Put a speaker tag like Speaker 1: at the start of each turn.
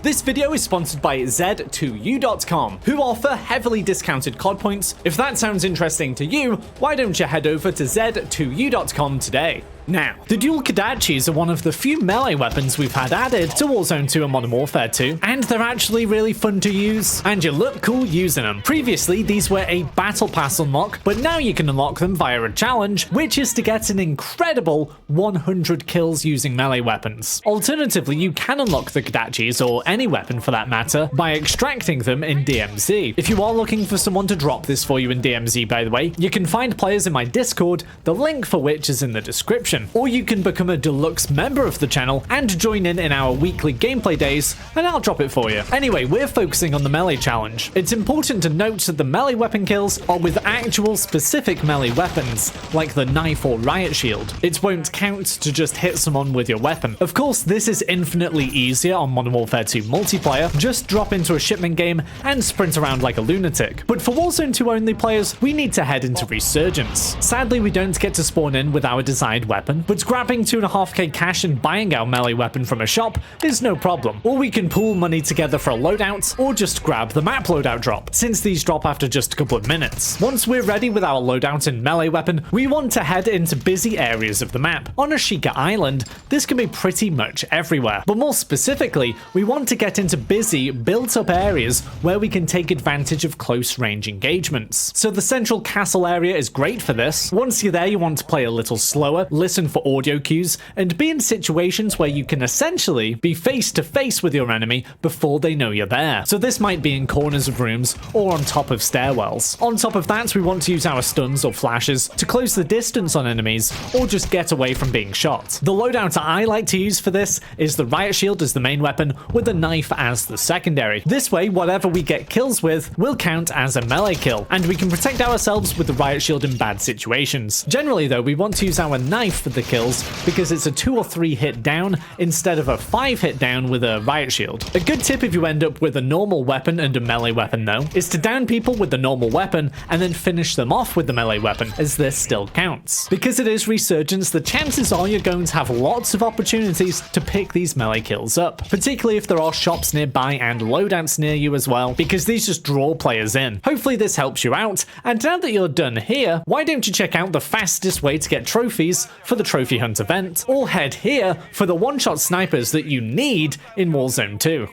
Speaker 1: This video is sponsored by Z2U.com, who offer heavily discounted COD points. If that sounds interesting to you, why don't you head over to Z2U.com today? Now, the dual kodachis are one of the few melee weapons we've had added to Warzone 2 and Modern Warfare 2, and they're actually really fun to use, and you look cool using them. Previously, these were a battle pass unlock, but now you can unlock them via a challenge, which is to get an incredible 100 kills using melee weapons. Alternatively, you can unlock the kodachis, or any weapon for that matter, by extracting them in DMZ. If you are looking for someone to drop this for you in DMZ, by the way, you can find players in my Discord, the link for which is in the description. Or you can become a deluxe member of the channel and join in our weekly gameplay days, and I'll drop it for you. Anyway, we're focusing on the melee challenge. It's important to note that the melee weapon kills are with actual specific melee weapons, like the knife or riot shield. It won't count to just hit someone with your weapon. Of course, this is infinitely easier on Modern Warfare 2 multiplayer. Just drop into a shipment game and sprint around like a lunatic. But for Warzone 2 only players, we need to head into Resurgence. Sadly, we don't get to spawn in with our desired weapon, but grabbing 2.5k cash and buying our melee weapon from a shop is no problem. Or we can pool money together for a loadout, or just grab the map loadout drop, since these drop after just a couple of minutes. Once we're ready with our loadout and melee weapon, we want to head into busy areas of the map. On Ashika Island, this can be pretty much everywhere, but more specifically, we want to get into busy, built-up areas where we can take advantage of close-range engagements. So the central castle area is great for this. Once you're there, you want to play a little slower, listen for audio cues, and be in situations where you can essentially be face to face with your enemy before they know you're there. So this might be in corners of rooms or on top of stairwells. On top of that, we want to use our stuns or flashes to close the distance on enemies or just get away from being shot. The loadout I like to use for this is the riot shield as the main weapon with the knife as the secondary. This way, whatever we get kills with will count as a melee kill, and we can protect ourselves with the riot shield in bad situations. Generally though, we want to use our knife for the kills because it's a 2 or 3 hit down instead of a 5 hit down with a riot shield. A good tip if you end up with a normal weapon and a melee weapon though, is to down people with the normal weapon and then finish them off with the melee weapon, as this still counts. Because it is Resurgence, the chances are you're going to have lots of opportunities to pick these melee kills up, particularly if there are shops nearby and loadouts near you as well, because these just draw players in. Hopefully this helps you out, and now that you're done here, why don't you check out the fastest way to get trophies for the Trophy Hunt event, or head here for the one-shot snipers that you need in Warzone 2.